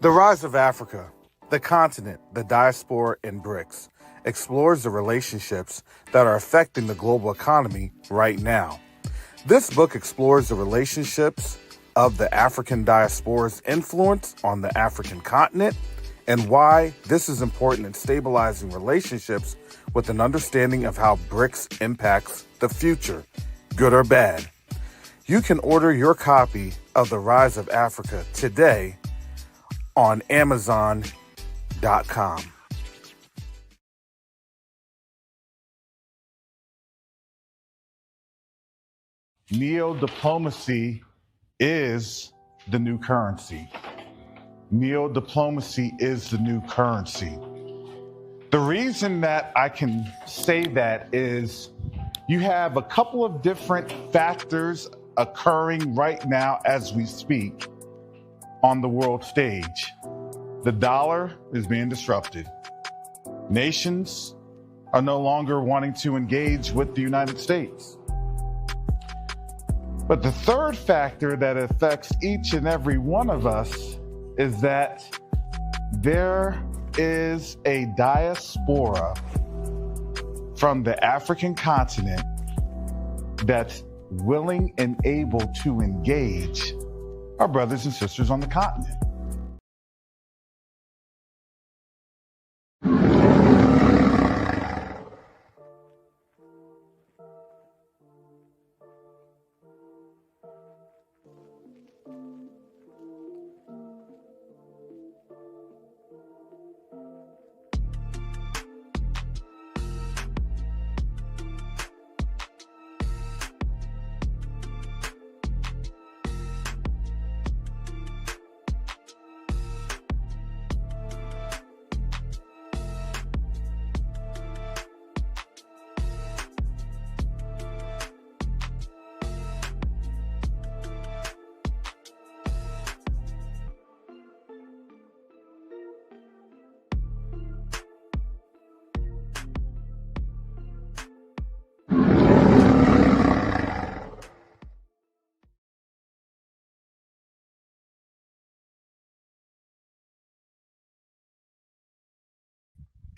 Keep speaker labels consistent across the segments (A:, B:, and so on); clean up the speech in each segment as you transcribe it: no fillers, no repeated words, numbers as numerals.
A: The Rise of Africa, the continent, the diaspora, and BRICS explores the relationships that are affecting the global economy right now. This book explores the relationships of the African diaspora's influence on the African continent and why this is important in stabilizing relationships with an understanding of how BRICS impacts the future, good or bad. You can order your copy of The Rise of Africa today on Amazon.com.
B: Neo-diplomacy is the new currency. Neo-diplomacy is the new currency. The reason that I can say that is you have a couple of different factors occurring right now as we speak on the world stage. The dollar is being disrupted. Nations are no longer wanting to engage with the United States. But the third factor that affects each and every one of us is that there is a diaspora from the African continent that's willing and able to engage our brothers and sisters on the continent.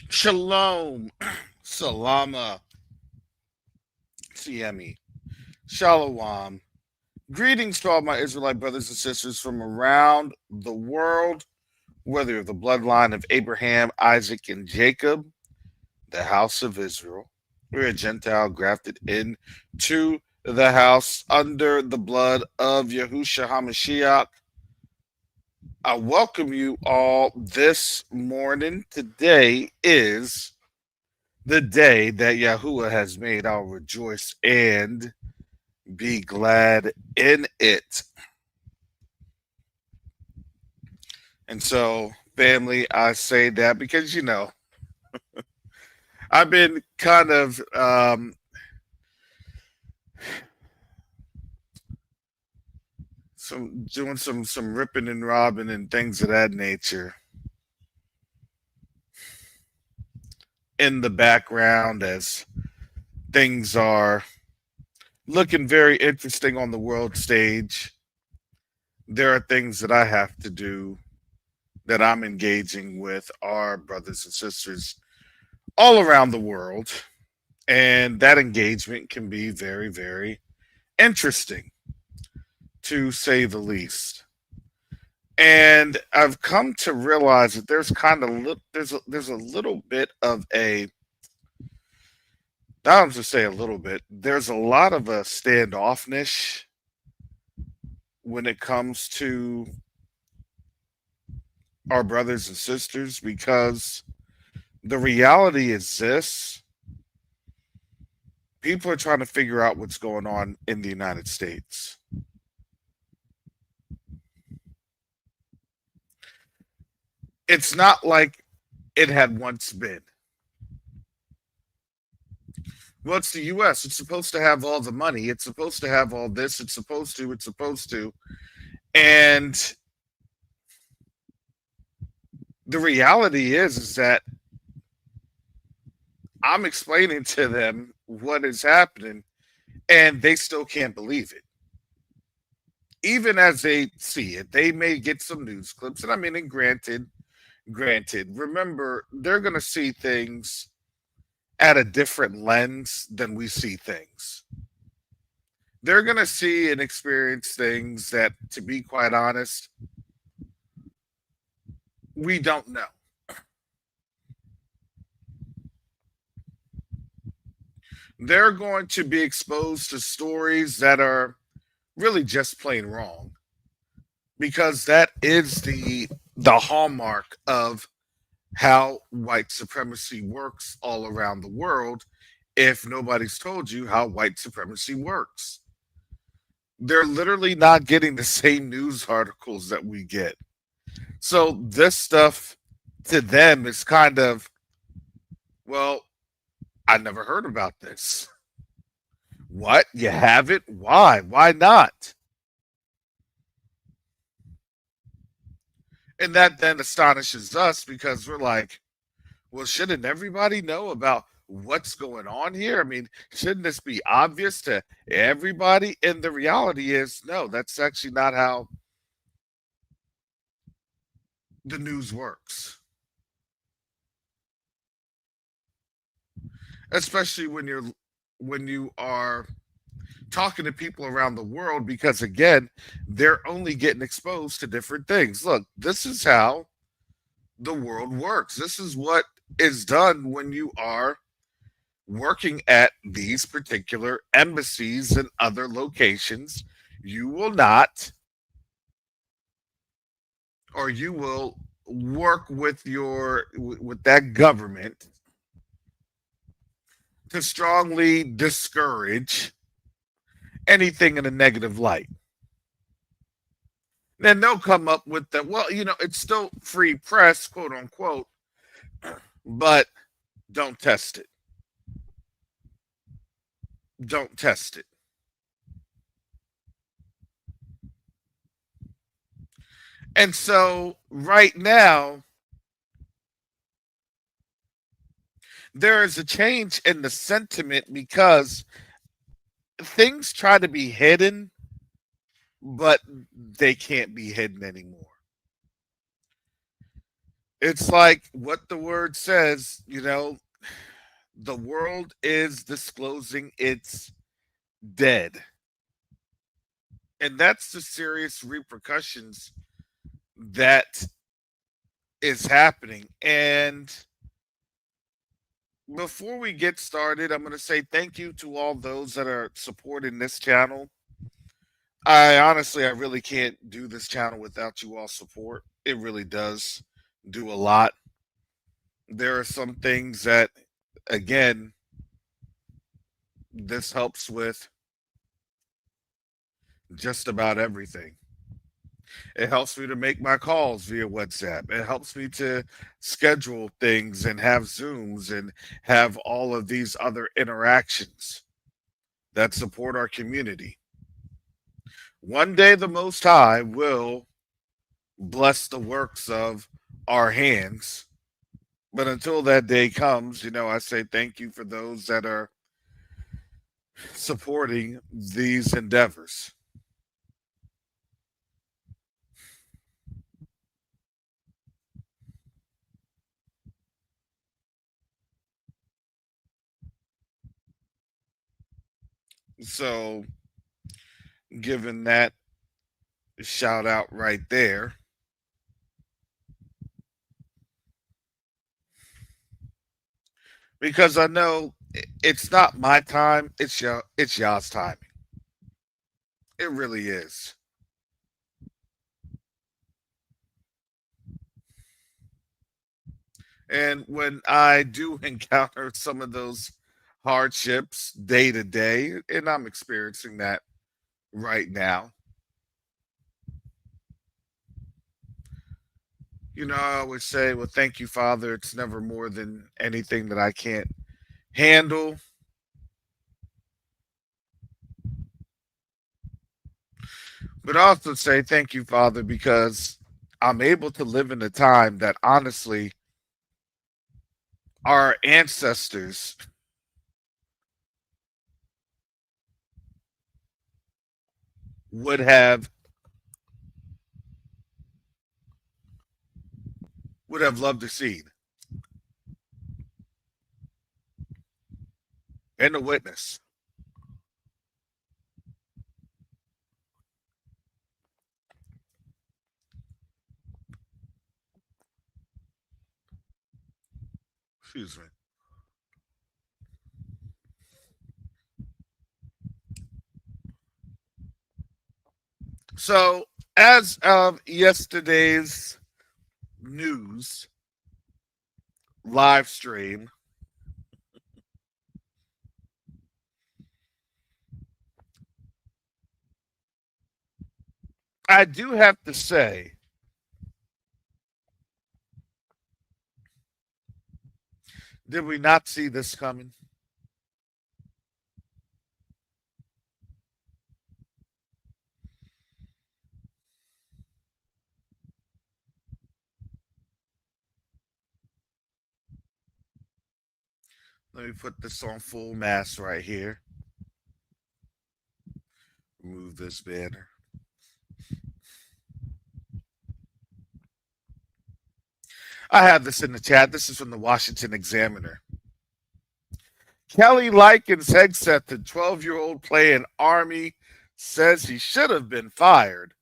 A: Shalom, Salama, Siemi, Shalom. Greetings to all my Israelite brothers and sisters from around the world, whether you're the bloodline of Abraham, Isaac, and Jacob, the house of Israel. We're a Gentile grafted into the house under the blood of Yahushua HaMashiach. I welcome you all this morning. Today is the day that Yahuwah has made. I'll rejoice and be glad in it. And so, family, I say that because, I've been kind of doing some ripping and robbing and things of that nature in the background as things are looking very interesting on the world stage. There are things that I have to do that I'm engaging with our brothers and sisters all around the world. And that engagement can be very, very interesting, to say the least. And I've come to realize that there's kind of there's a little bit of a, I don't just say a little bit. There's a lot of a standoffness when it comes to our brothers and sisters, because the reality is this: people are trying to figure out what's going on in the United States. It's not like it had once been. Well, it's the US. It's supposed to have all the money. It's supposed to have all this. It's supposed to. And the reality is that I'm explaining to them what is happening, and they still can't believe it. even as they see it, they may get some news clips. And I mean, and granted, remember, they're going to see things at a different lens than we see things. They're going to see and experience things that, to be quite honest, we don't know. They're going to be exposed to stories that are really just plain wrong, because that is the hallmark of how white supremacy works all around the world. If nobody's told you how white supremacy works, they're literally not getting the same news articles that we get. So this stuff to them is kind of, well, I never heard about this. What? You have it? Why? Why not? And that then astonishes us because we're like, well, shouldn't everybody know about what's going on here? I mean, shouldn't this be obvious to everybody? And the reality is, no, that's actually not how the news works. Especially when you are talking to people around the world, because again, they're only getting exposed to different things. Look, this is how the world works. This is what is done when you are working at these particular embassies and other locations. You will not, or you will work with with that government to strongly discourage anything in a negative light. Then they'll come up with the, well, it's still free press, quote unquote, but don't test it. Don't test it. And so right now, there is a change in the sentiment because things try to be hidden, but they can't be hidden anymore. It's like what the word says, the world is disclosing its dead. And that's the serious repercussions that is happening. And before we get started, I'm going to say thank you to all those that are supporting this channel. I really can't do this channel without you all support. It really does do a lot. There are some things that, again, this helps with just about everything. It helps me to make my calls via WhatsApp. It helps me to schedule things and have Zooms and have all of these other interactions that support our community. One day, the Most High will bless the works of our hands. But until that day comes, I say thank you for those that are supporting these endeavors. So, given that shout out right there, because I know it's not my time, it's y'all's timing. It really is. And when I do encounter some of those hardships day to day, and I'm experiencing that right now, I always say, well, thank you, Father. It's never more than anything that I can't handle. But also say thank you, Father, because I'm able to live in a time that honestly our ancestors would have would have loved to see and to witness. Excuse me. So, as of yesterday's news live stream, I do have to say, did we not see this coming? Let me put this on full mass right here. Remove this banner. I have this in the chat. This is from the Washington Examiner. Kelly likens Hegseth to 12-year-old playing Army, says he should have been fired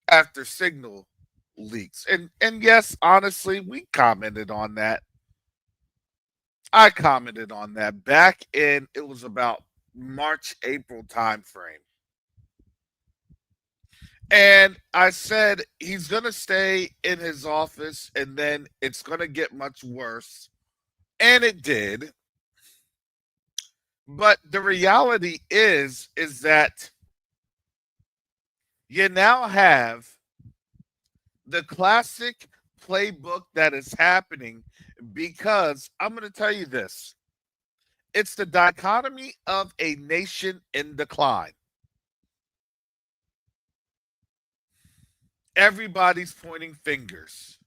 A: after signal leaks. And yes, honestly, we commented on that. I commented on that back in, it was about March, April timeframe. And I said he's going to stay in his office and then it's going to get much worse. And it did. But the reality is that you now have the classic playbook that is happening because I'm going to tell you this. It's the dichotomy of a nation in decline. Everybody's pointing fingers.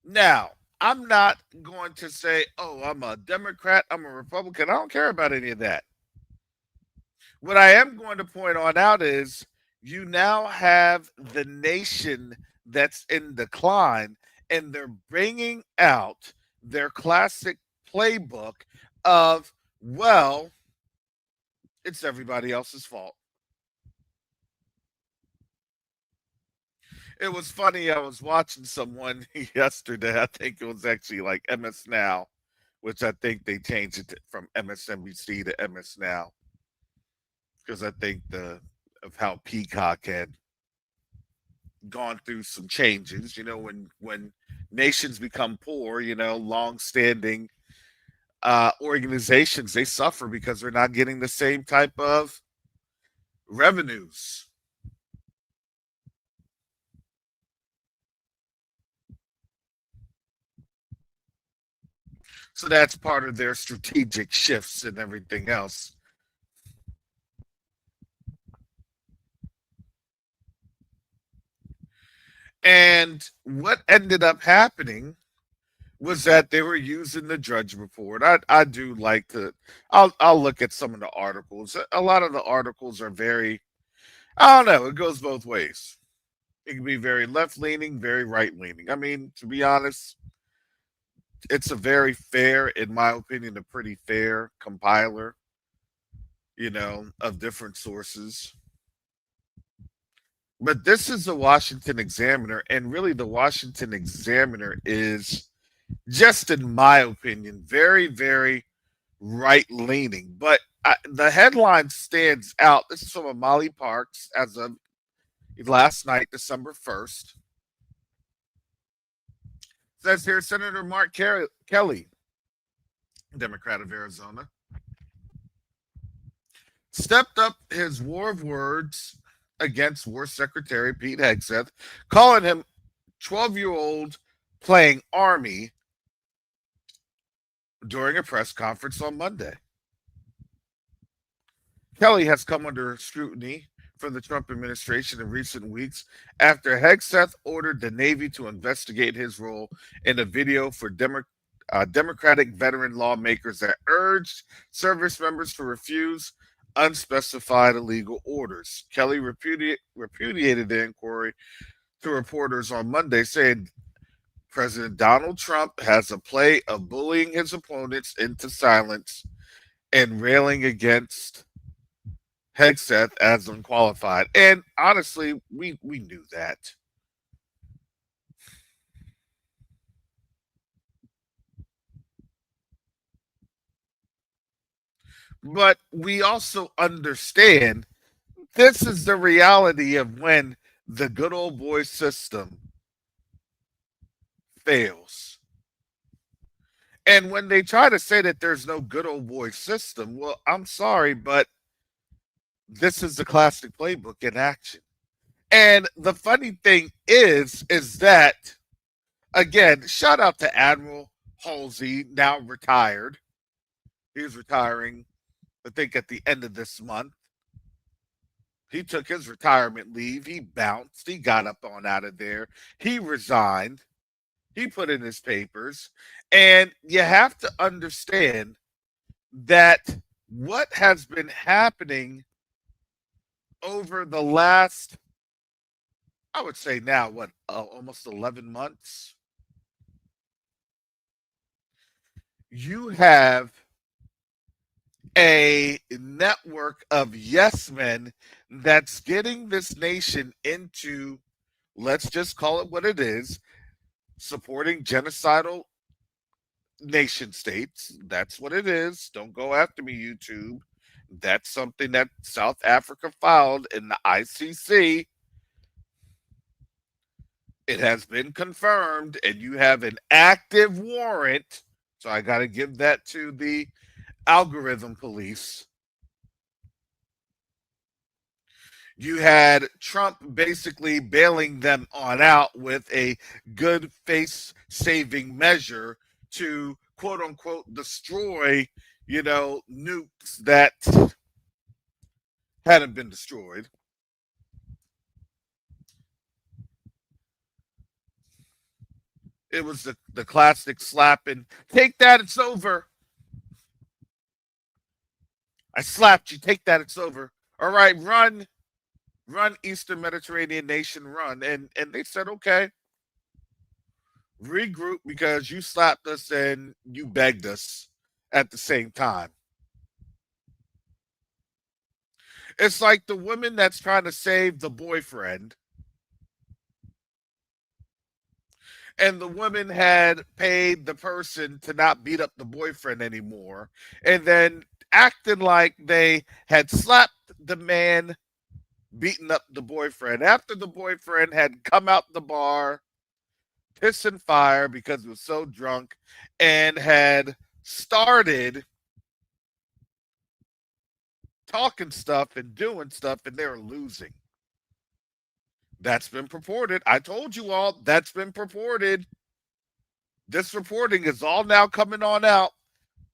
A: Now, I'm not going to say, oh, I'm a Democrat, I'm a Republican. I don't care about any of that. What I am going to point on out is you now have the nation that's in decline, and they're bringing out their classic playbook of, well, it's everybody else's fault. It was funny. I was watching someone yesterday. I think it was actually like MS Now, which I think they changed it from MSNBC to MS Now because I think the of how Peacock had gone through some changes. You know, when nations become poor, you know, long-standing organizations, they suffer because they're not getting the same type of revenues. So that's part of their strategic shifts and everything else. And what ended up happening was that they were using the Drudge Report. I do like to. I'll look at some of the articles. A lot of the articles are very. I don't know. It goes both ways. It can be very left leaning, very right leaning. I mean, to be honest, it's a very fair, in my opinion, a pretty fair compiler. You know, of different sources. But this is the Washington Examiner, and really, the Washington Examiner is, just in my opinion, very, very right leaning. But the headline stands out. This is from Amali Parks as of last night, December 1st. It says here Senator Mark Kelly, Democrat of Arizona, stepped up his war of words against War Secretary Pete Hegseth, calling him 12-year-old playing Army during a press conference on Monday. Kelly has come under scrutiny from the Trump administration in recent weeks after Hegseth ordered the Navy to investigate his role in a video for Democratic veteran lawmakers that urged service members to refuse unspecified illegal orders. Kelly repudiated the inquiry, to reporters on Monday, saying President Donald Trump has a play of bullying his opponents into silence and railing against Hegseth as unqualified. And honestly, we knew that. But we also understand this is the reality of when the good old boy system fails. And when they try to say that there's no good old boy system, well, I'm sorry, but this is the classic playbook in action. And the funny thing is that, again, shout out to Admiral Halsey, now retired. He's retiring, I think, at the end of this month. He took his retirement leave. He bounced. He got up on out of there. He resigned. He put in his papers. And you have to understand that what has been happening over the last, I would say now, what, almost 11 months? You have a network of yes men that's getting this nation into, let's just call it what it is, supporting genocidal nation states. That's what it is. Don't go after me, YouTube. That's something that South Africa filed in the ICC. It has been confirmed, and you have an active warrant. So I got to give that to the algorithm police. You had Trump basically bailing them on out with a good face saving measure to quote unquote destroy, nukes that hadn't been destroyed. It was the classic slap and take that, it's over. I slapped you, take that, it's over. All right, run, Eastern Mediterranean nation, run. And they said, okay, regroup because you slapped us and you begged us at the same time. It's like the woman that's trying to save the boyfriend, and the woman had paid the person to not beat up the boyfriend anymore, and then acting like they had slapped the man beating up the boyfriend after the boyfriend had come out the bar, pissing fire because he was so drunk, and had started talking stuff and doing stuff, and they were losing. That's been purported. I told you all that's been purported. This reporting is all now coming on out.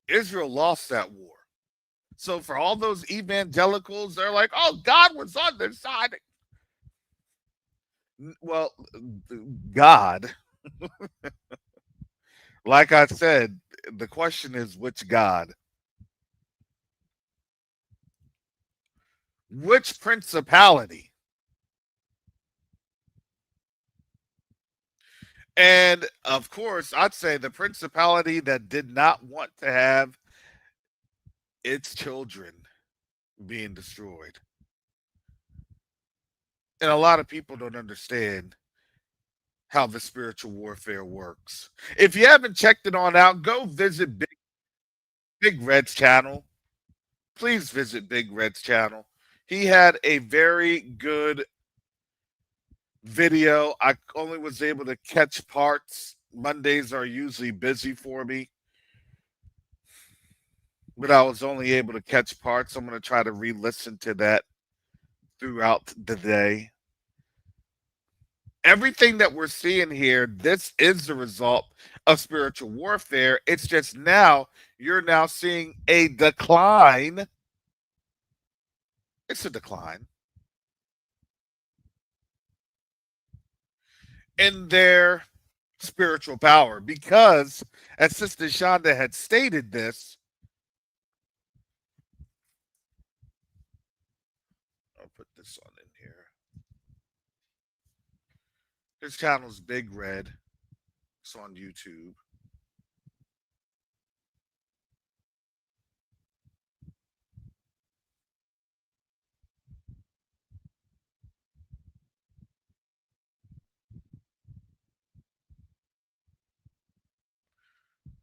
A: Israel lost that war. So for all those evangelicals, they're like, oh, God was on their side. Well, God, like I said, the question is which God? Which principality? And of course, I'd say the principality that did not want to have its children being destroyed. And a lot of people don't understand how the spiritual warfare works. If you haven't checked it on out, go visit Big Red's channel. Please visit Big Red's channel. He had a very good video. I only was able to catch parts. Mondays are usually busy for me, but I was only able to catch parts. I'm going to try to re listen to that throughout the day. Everything that we're seeing here, this is the result of spiritual warfare. It's just now you're now seeing a decline. It's a decline in their spiritual power because, as Sister Shonda had stated this, I'll put this on in here. His channel's Big Red. It's on YouTube.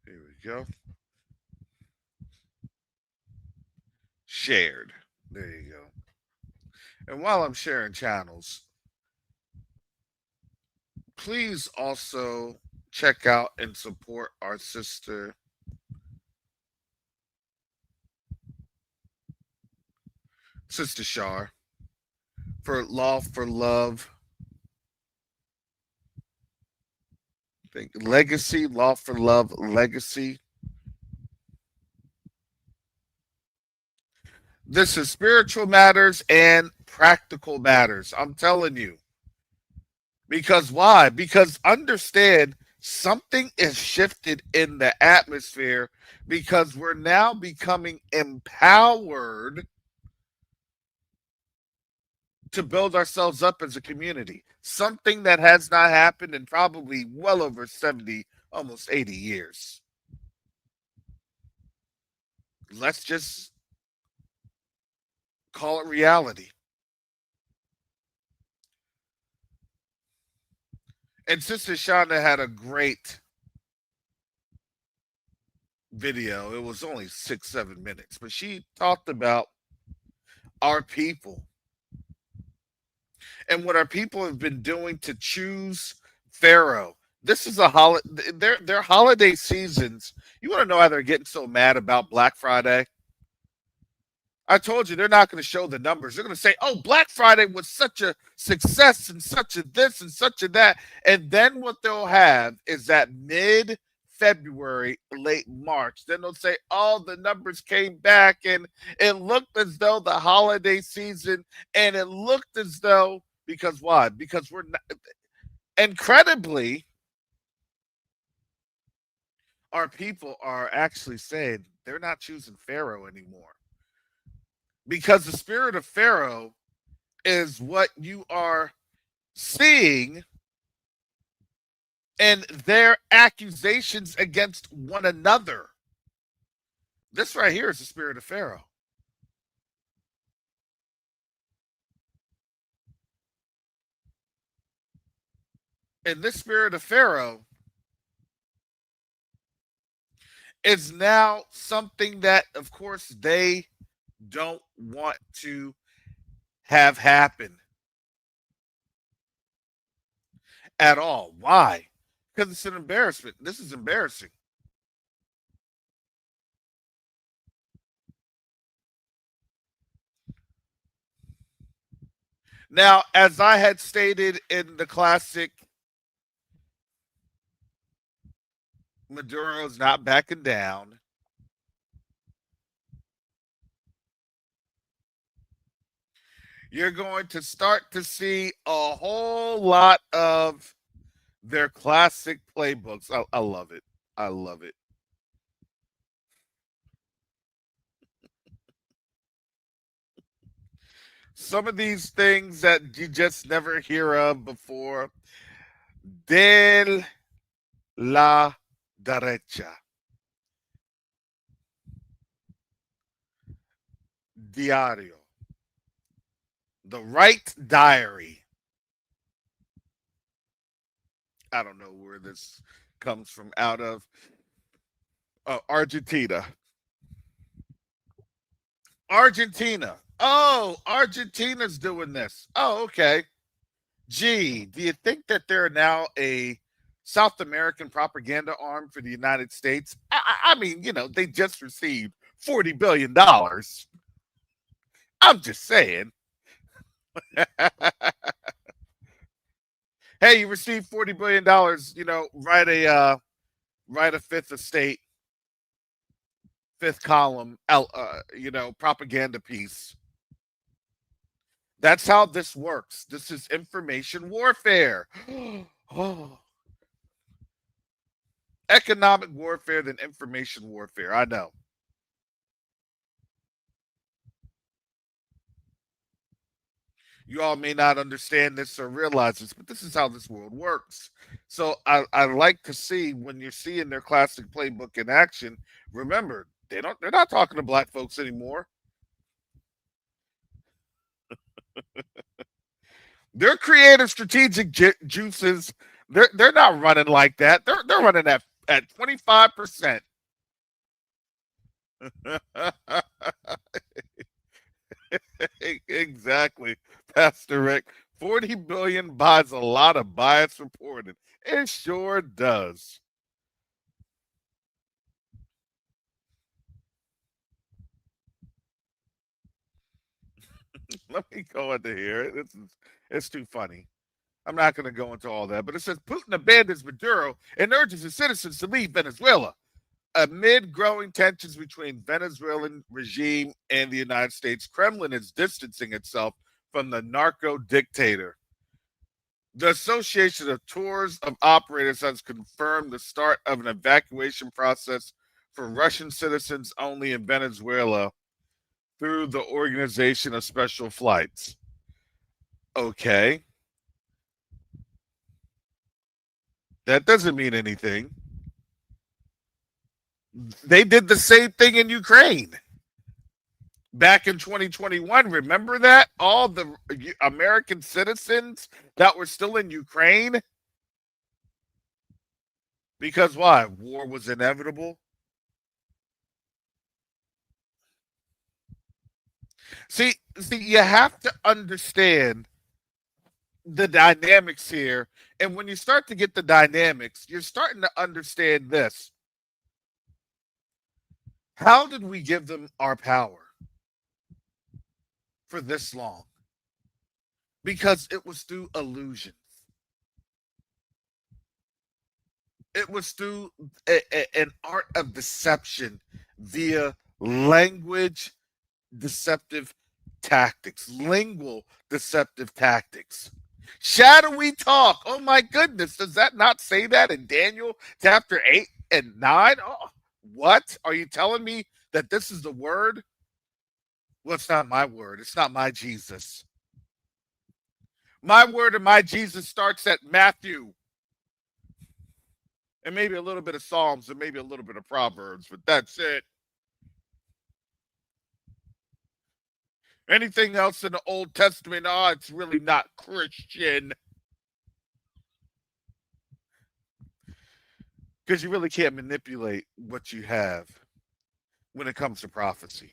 A: Here we go. Shared. There you go. And while I'm sharing channels, please also check out and support our sister Shar, for Law for Love. Think Legacy, Law for Love Legacy. This is spiritual matters and practical matters. I'm telling you. Because why? Because understand, something is shifted in the atmosphere, because we're now becoming empowered to build ourselves up as a community. Something that has not happened in probably well over 70, almost 80 years. Let's just call it reality. And Sister Shonda had a great video. It was only 6, 7 minutes, but she talked about our people and what our people have been doing to choose Pharaoh. This is a holiday. Their holiday seasons. You want to know how they're getting so mad about Black Friday? I told you they're not going to show the numbers. They're going to say, "Oh, Black Friday was such a success and such a this and such a that," and then what they'll have is that mid February, late March. Then they'll say, "Oh, the numbers came back, and it looked as though the holiday season, and it looked as though because why? Because we're not, incredibly, our people are actually saying they're not choosing Pharaoh anymore, because the spirit of Pharaoh is what you are seeing in their accusations against one another. This right here is the spirit of Pharaoh. And this spirit of Pharaoh is now something that, of course, they don't want to have happen at all. Why? Because it's an embarrassment. This is embarrassing. Now, as I had stated in the classic, Maduro's not backing down. You're going to start to see a whole lot of their classic playbooks. I love it. I love it. Some of these things that you just never hear of before. Del la derecha. Diario. The right diary. I don't know where this comes from, out of Argentina. Argentina. Oh, Argentina's doing this. Oh, okay. Gee, do you think that they're now a South American propaganda arm for the United States? I mean, they just received $40 billion. I'm just saying. Hey, you received $40 billion. Write a fifth estate, fifth column, propaganda piece. That's how this works. This is information warfare. Oh, economic warfare than information warfare. I know. You all may not understand this or realize this, but this is how this world works. So I like to see when you're seeing their classic playbook in action. Remember, they're not talking to black folks anymore. Their creative strategic juices, they're not running like that. They're running at 25%. Exactly, Pastor Rick. 40 billion buys a lot of bias reporting. It sure does. Let me go into here. It's too funny. I'm not going to go into all that, but it says Putin abandons Maduro and urges his citizens to leave Venezuela amid growing tensions between Venezuelan regime and the United States. Kremlin is distancing itself from the narco dictator. The Association of Tours of Operators has confirmed the start of an evacuation process for Russian citizens only in Venezuela through the Organization of Special Flights. Okay, that doesn't mean anything. They did the same thing in Ukraine back in 2021. Remember that? All the American citizens that were still in Ukraine, because why? War was inevitable. See, you have to understand the dynamics here. And when you start to get the dynamics, you're starting to understand this. How did we give them our power for this long? Because it was through illusions. It was through an art of deception via language deceptive tactics, lingual deceptive tactics. Shadowy talk. Oh my goodness. Does that not say that in Daniel chapter 8 and 9? Oh, what? Are you telling me that this is the word? Well, it's not my word. It's not my Jesus. My word and my Jesus starts at Matthew and maybe a little bit of Psalms and maybe a little bit of Proverbs, but that's it. Anything else in the Old Testament, oh, it's really not Christian. Because you really can't manipulate what you have when it comes to prophecy.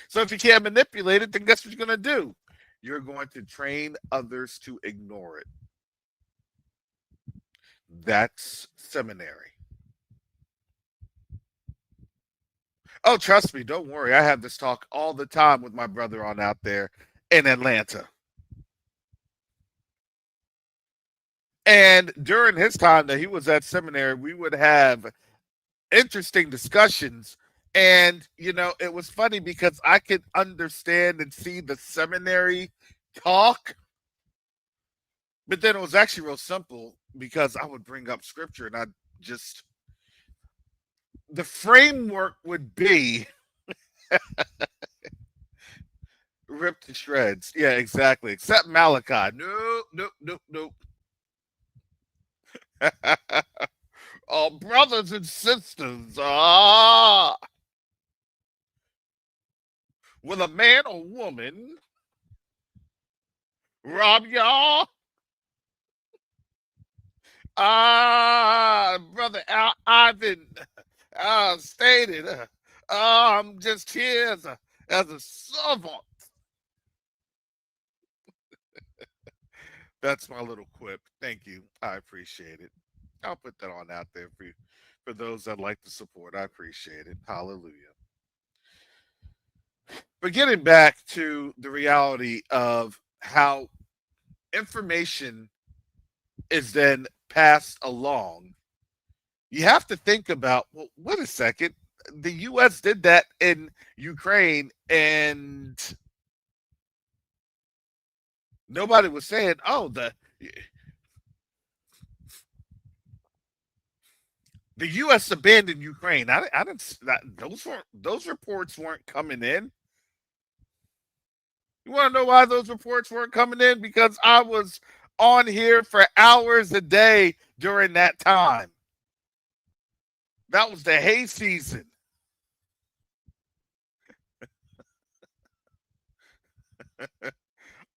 A: So if you can't manipulate it, then guess what you're going to do? You're going to train others to ignore it. That's seminary. Oh, trust me, don't worry. I have this talk all the time with my brother on out there in Atlanta. And during his time that he was at seminary, we would have interesting discussions. And, it was funny because I could understand and see the seminary talk, but then it was actually real simple because I would bring up scripture and I just, the framework would be ripped to shreds. Yeah, exactly. Except Malachi. Nope, nope, nope, nope. Oh, brothers and sisters, will a man or woman rob y'all? Brother Ivan stated, I'm just here as a servant. That's my little quip. Thank you. I appreciate it. I'll put that on out there for you, for those that like to support. I appreciate it. Hallelujah. But getting back to the reality of how information is then passed along, you have to think about, well, wait a second. The US did that in Ukraine and nobody was saying, oh, the US abandoned Ukraine. I didn't those reports weren't coming in. You want to know why those reports weren't coming in? Because I was on here for hours a day during that time. That was the hay season.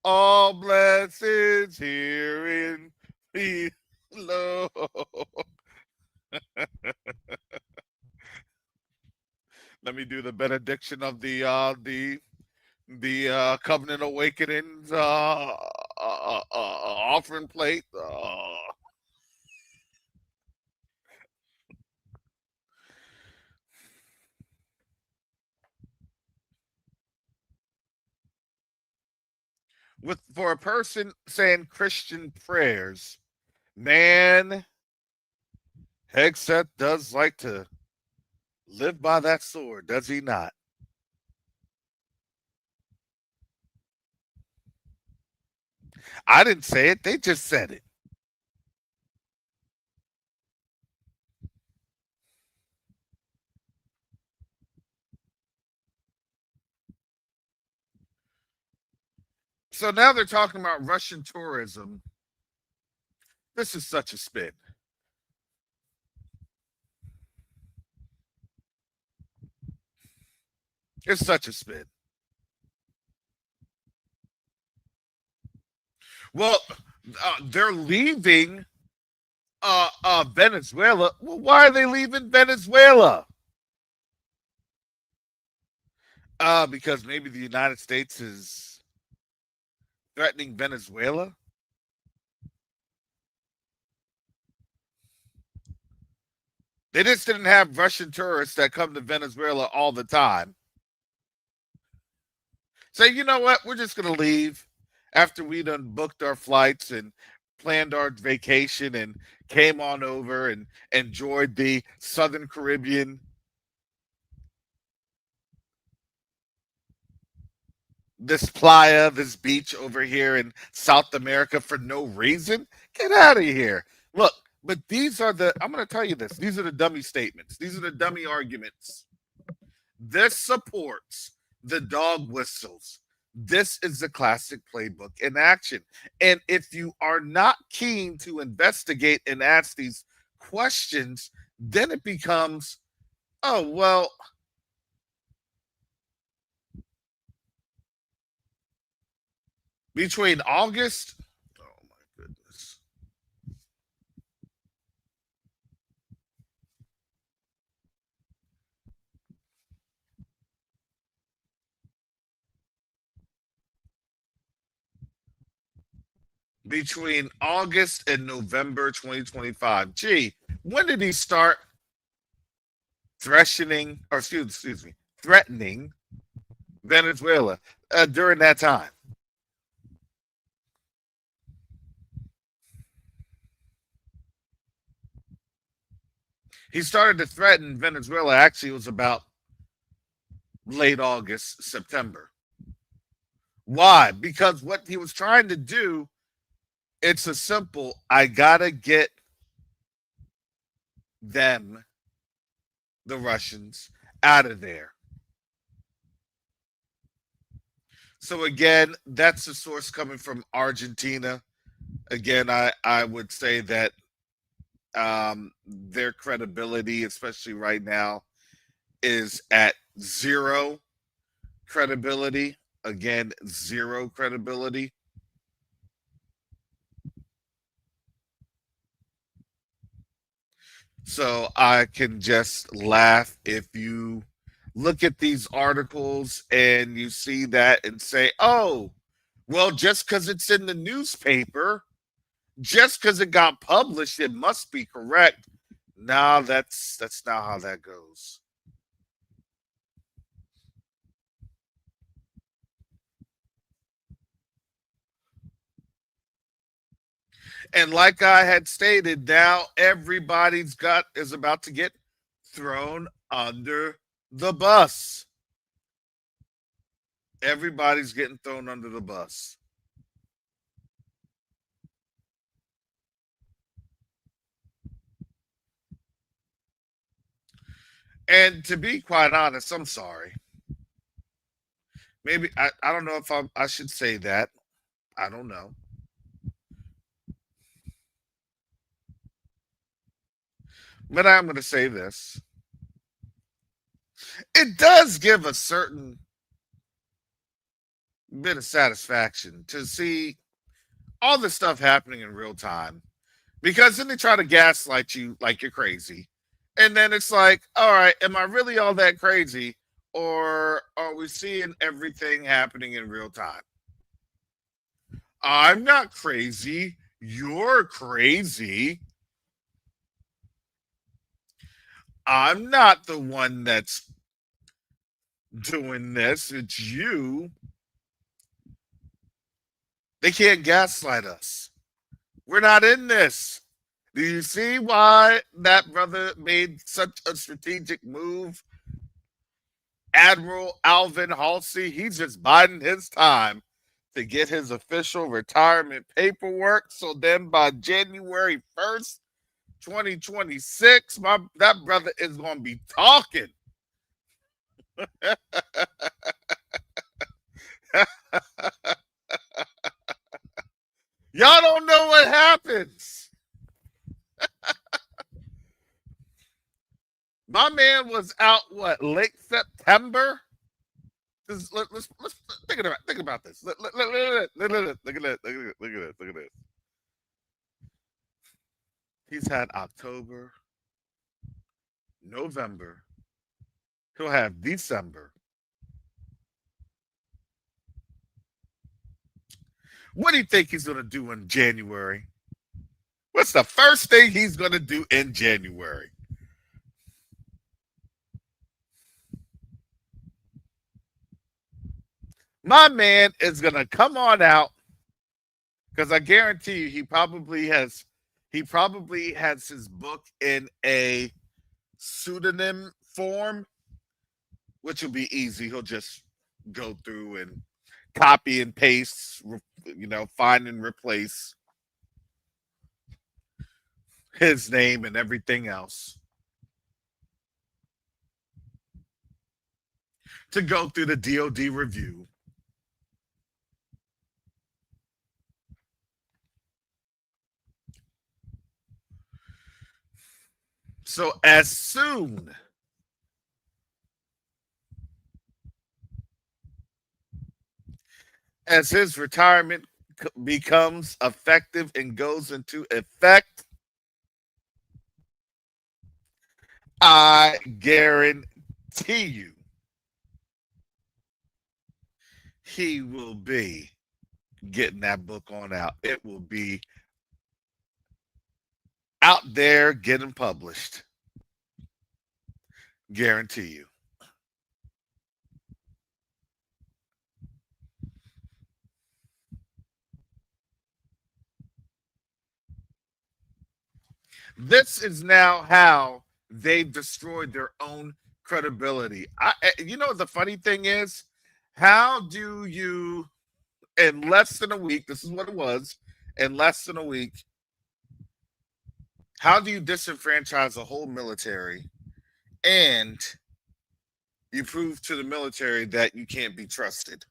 A: All blessings here in below. Let me do the benediction of the Covenant Awakenings offering plate. With for a person saying Christian prayers, man, Hegseth does like to live by that sword, does he not? I didn't say it; they just said it. So now they're talking about Russian tourism. This is such a spin. It's such a spin. Well, they're leaving Venezuela. Well, why are they leaving Venezuela? Because maybe the United States is threatening Venezuela. They just didn't have Russian tourists that come to Venezuela all the time. Say, you know what? We're just gonna leave after we done booked our flights and planned our vacation and came on over and enjoyed the Southern Caribbean, this playa, this beach over here in South America for no reason. Get out of here. Look, but these are the, I'm going to tell you this. These are the dummy statements. These are the dummy arguments. This supports the dog whistles. This is the classic playbook in action. And if you are not keen to investigate and ask these questions, then it becomes, oh, well, between August, oh my goodness, between August and November 2025. Gee, when did he start excuse me, threatening Venezuela during that time? He started to threaten Venezuela. Actually, it was about late August, September. Why? Because what he was trying to do, it's a simple, I gotta get them, the Russians, out of there. So again, that's the source coming from Argentina. Again, I would say that their credibility, especially right now, is at zero credibility. Again, zero credibility. So I can just laugh if you look at these articles and you see that and say, oh, well, just because it's in the newspaper, just because it got published, it must be correct. No, that's not how that goes. And like I had stated, now everybody's got is about to get thrown under the bus. Everybody's getting thrown under the bus. And to be quite honest, I'm sorry. Maybe I don't know if I should say that. I don't know. But I'm going to say this. It does give a certain bit of satisfaction to see all this stuff happening in real time, because then they try to gaslight you like you're crazy. And then it's like, all right, am I really all that crazy? Or are we seeing everything happening in real time? I'm not crazy. You're crazy. I'm not the one that's doing this. It's you. They can't gaslight us. We're not in this. Do you see why that brother made such a strategic move? Admiral Alvin Halsey, he's just biding his time to get his official retirement paperwork. So then by January 1st, 2026, that brother is going to be talking. Y'all don't know what happens. My man was out late September. Let's think about this. Look at this. Look at this. He's had October, November. He'll have December. What do you think he's going to do in January? What's the first thing he's going to do in January? My man is going to come on out, because I guarantee you he probably has his book in a pseudonym form, which will be easy. He'll just go through and copy and paste, find and replace his name and everything else to go through the DOD review. So as soon as his retirement becomes effective and goes into effect, I guarantee you he will be getting that book on out. It will be out there getting published. Guarantee you. This is now how they've destroyed their own credibility. The funny thing is, how do you, in less than a week, this is what it was, in less than a week, how do you disenfranchise the whole military and you prove to the military that you can't be trusted?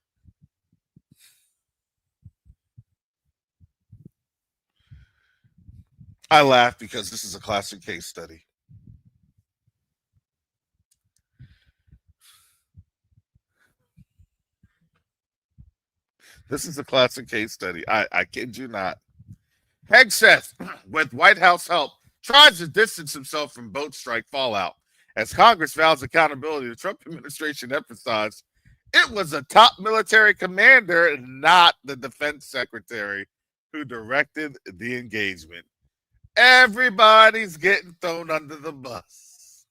A: I laugh because this is a classic case study. This is a classic case study. I kid you not. Hegseth, with White House help, tries to distance himself from boat strike fallout. As Congress vows accountability, the Trump administration emphasized it was a top military commander, not the defense secretary, who directed the engagement. Everybody's getting thrown under the bus.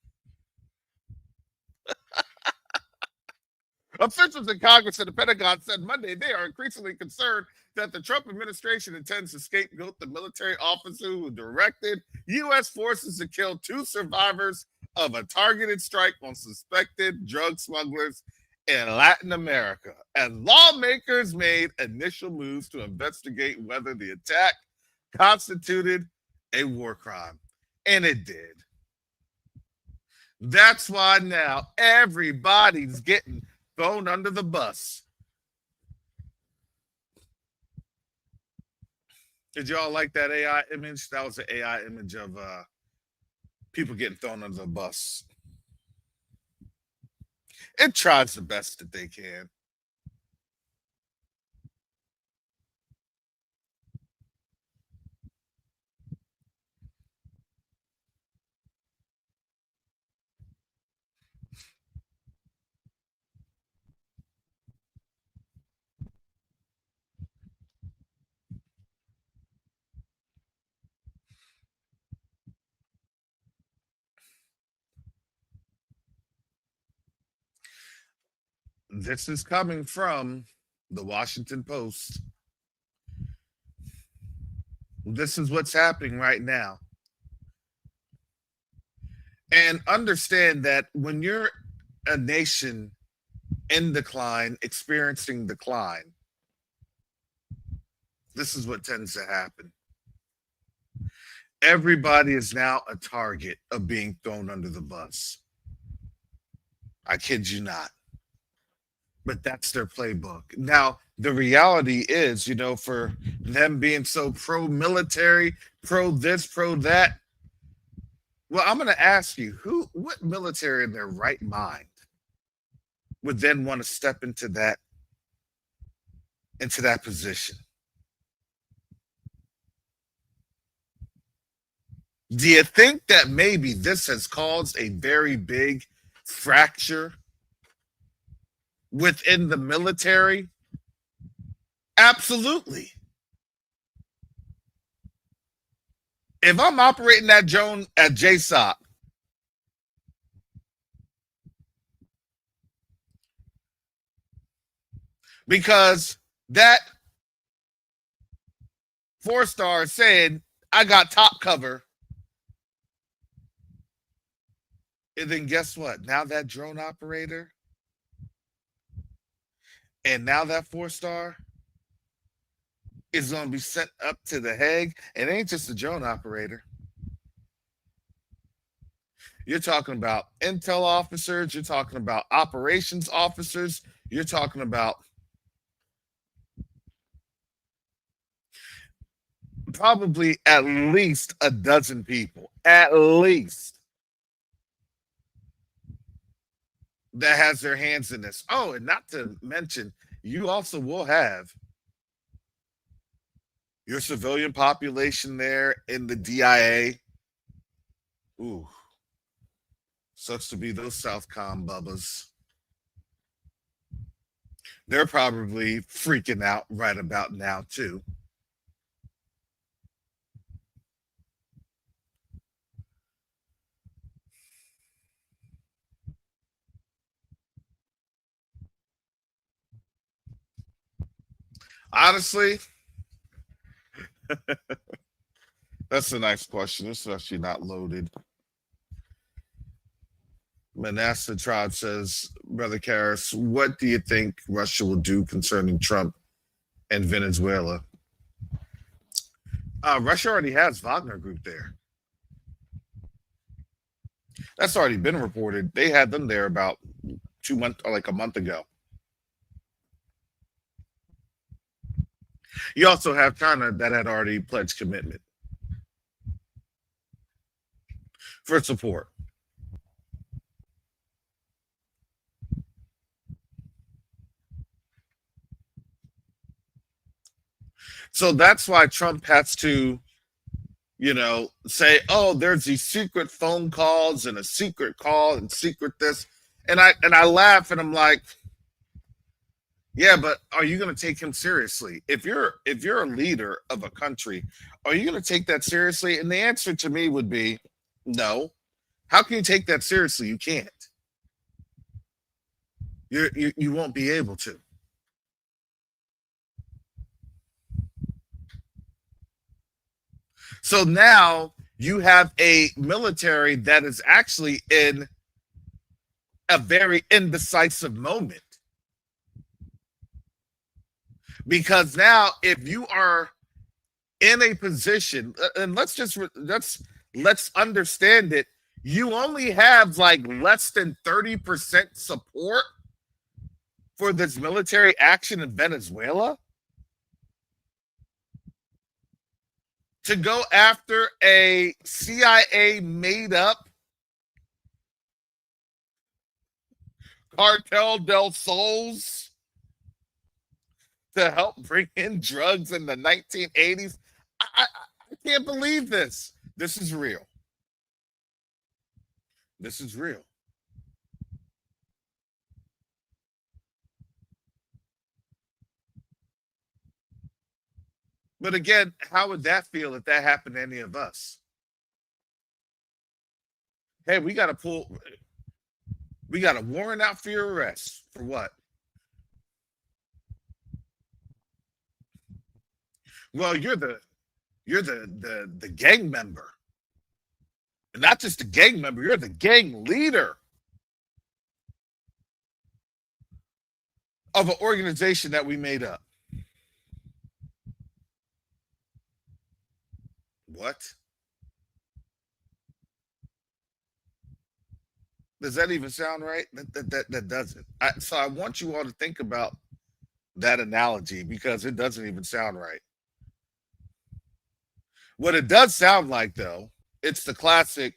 A: Officials in Congress and the Pentagon said Monday they are increasingly concerned that the Trump administration intends to scapegoat the military officer who directed U.S. forces to kill two survivors of a targeted strike on suspected drug smugglers in Latin America, as lawmakers made initial moves to investigate whether the attack constituted a war crime. And it did. That's why now everybody's getting thrown under the bus. Did y'all like that AI image? That was an AI image of people getting thrown under the bus. It tries the best that they can. This is coming from the Washington Post. This is what's happening right now. And understand that when you're a nation in decline, experiencing decline, this is what tends to happen. Everybody is now a target of being thrown under the bus. I kid you not. But that's their playbook. Now, the reality is, for them being so pro military, pro this, pro that, well, I'm going to ask you, what military in their right mind would then want to step into that position? Do you think that maybe this has caused a very big fracture within the military? Absolutely. If I'm operating that drone at JSOC, because that 4-star said, I got top cover. And then guess what? Now that drone operator and now that 4-star is going to be sent up to The Hague. It ain't just a drone operator. You're talking about intel officers. You're talking about operations officers. You're talking about probably at least a dozen people, at least, that has their hands in this. Oh, and not to mention, you also will have your civilian population there in the DIA. Ooh, sucks to be those Southcom bubbas. They're probably freaking out right about now, too. Honestly, that's a nice question. This is actually not loaded. Manasseh Tribe says, Brother Karras, what do you think Russia will do concerning Trump and Venezuela? Russia already has Wagner Group there. That's already been reported. They had them there about 2 months or like a month ago. You also have China that had already pledged commitment for support. So that's why Trump has to, say, oh, there's these secret phone calls and a secret call and secret this. And I laugh and I'm like, yeah, but are you going to take him seriously? If you're a leader of a country, are you going to take that seriously? And the answer to me would be no. How can you take that seriously? You can't. You won't be able to. So now you have a military that is actually in a very indecisive moment. Because now if you are in a position, and let's understand it, you only have like less than 30% support for this military action in Venezuela. to go after a CIA made up Cartel del Sols to help bring in drugs in the 1980s. I can't believe this. This is real. This is real. But again, how would that feel if that happened to any of us? Hey, we got a warrant out for your arrest. For what? Well, you're the gang member. And not just the gang member, you're the gang leader of an organization that we made up. What? Does that even sound right? That doesn't. So I want you all to think about that analogy because it doesn't even sound right. What it does sound like, though, it's the classic.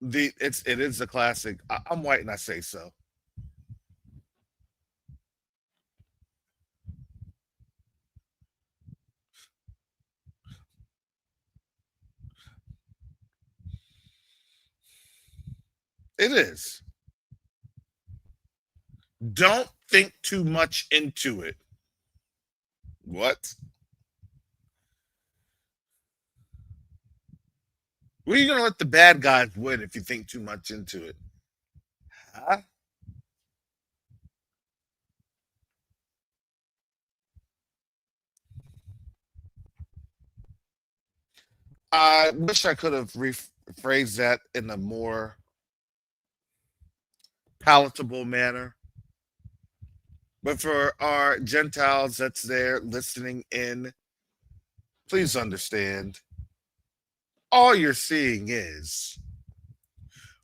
A: It is the classic. I'm white and I say so. It is. Don't think too much into it. What? Well, you're gonna let the bad guys win if you think too much into it. Huh? I wish I could have rephrased that in a more palatable manner. But for our Gentiles that's there listening in, please understand all you're seeing is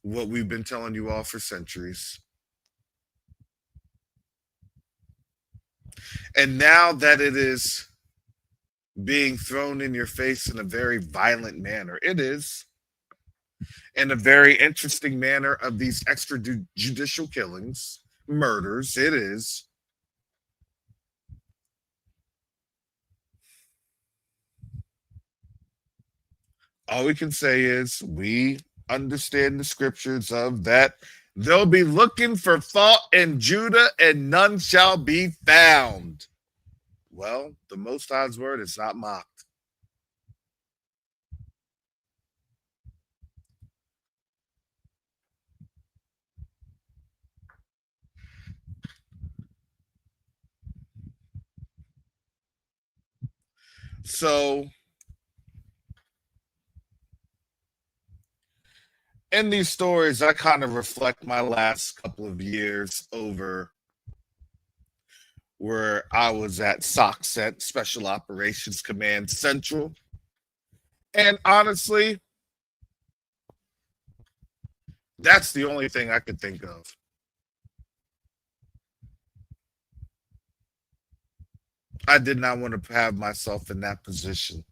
A: what we've been telling you all for centuries. And now that it is being thrown in your face in a very violent manner, it is in a very interesting manner of these extrajudicial killings, murders, it is. All we can say is we understand the scriptures of that they'll be looking for fault in Judah and none shall be found. Well, the Most High's word is not mocked. So, in these stories, I kind of reflect my last couple of years over where I was at SOCCENT, Special Operations Command Central. And honestly, that's the only thing I could think of. I did not want to have myself in that position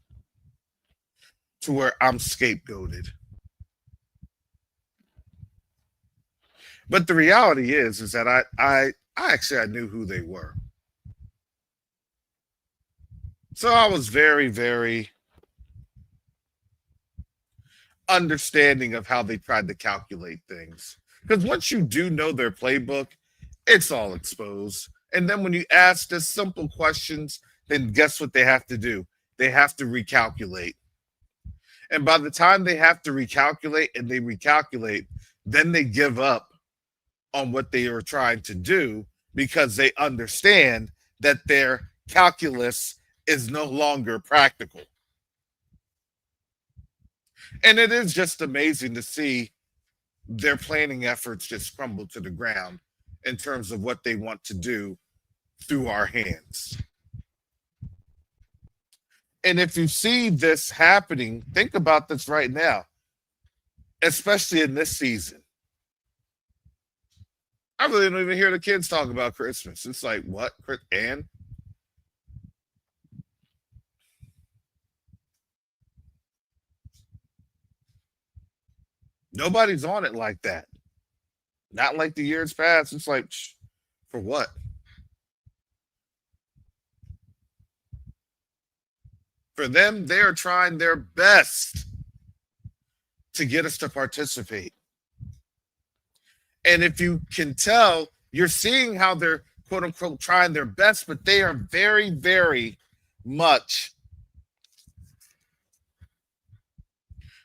A: to where I'm scapegoated. But the reality is that I knew who they were. So I was very, very understanding of how they tried to calculate things. Because once you do know their playbook, it's all exposed. And then when you ask the simple questions, then guess what they have to do? They have to recalculate. And by the time they have to recalculate and they recalculate, then they give up on what they are trying to do because they understand that their calculus is no longer practical. And it is just amazing to see their planning efforts just crumble to the ground in terms of what they want to do through our hands. And if you see this happening, think about this right now, especially in this season. I really don't even hear the kids talk about Christmas. It's like, what? And Nobody's on it like that. Not like the years past. It's like, for what? For them, they are trying their best to get us to participate. And if you can tell, you're seeing how they're quote unquote trying their best, but they are very, very much.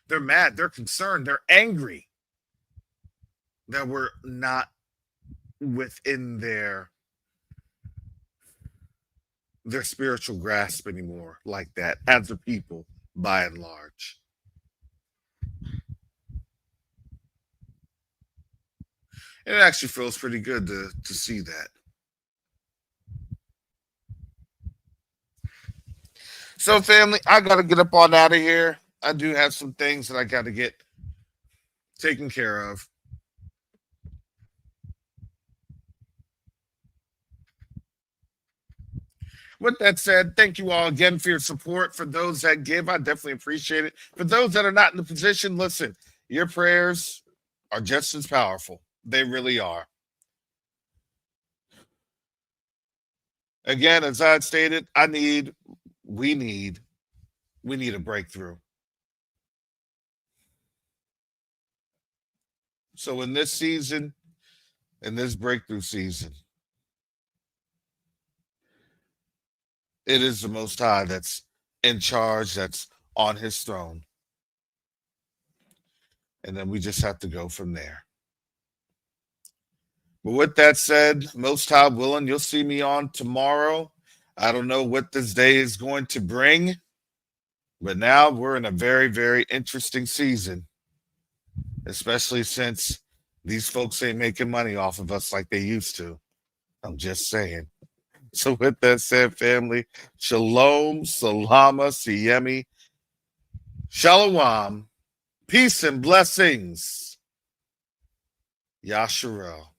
A: They're mad, they're concerned, they're angry that we're not within their spiritual grasp anymore like that as a people by and large. And it actually feels pretty good to see that. So, family, I got to get up on out of here. I do have some things that I got to get taken care of. With that said, thank you all again for your support. For those that give, I definitely appreciate it. For those that are not in the position, listen, your prayers are just as powerful. They really are. Again, as I had stated, we need a breakthrough. So in this season, in this breakthrough season, it is the Most High that's in charge, that's on his throne. And then we just have to go from there. But with that said, Most High willing, you'll see me on tomorrow. I don't know what this day is going to bring, but now we're in a very, very interesting season, especially since these folks ain't making money off of us like they used to. I'm just saying. So with that said, family, shalom, salama, siyemi, shalom, peace and blessings. Yasharel.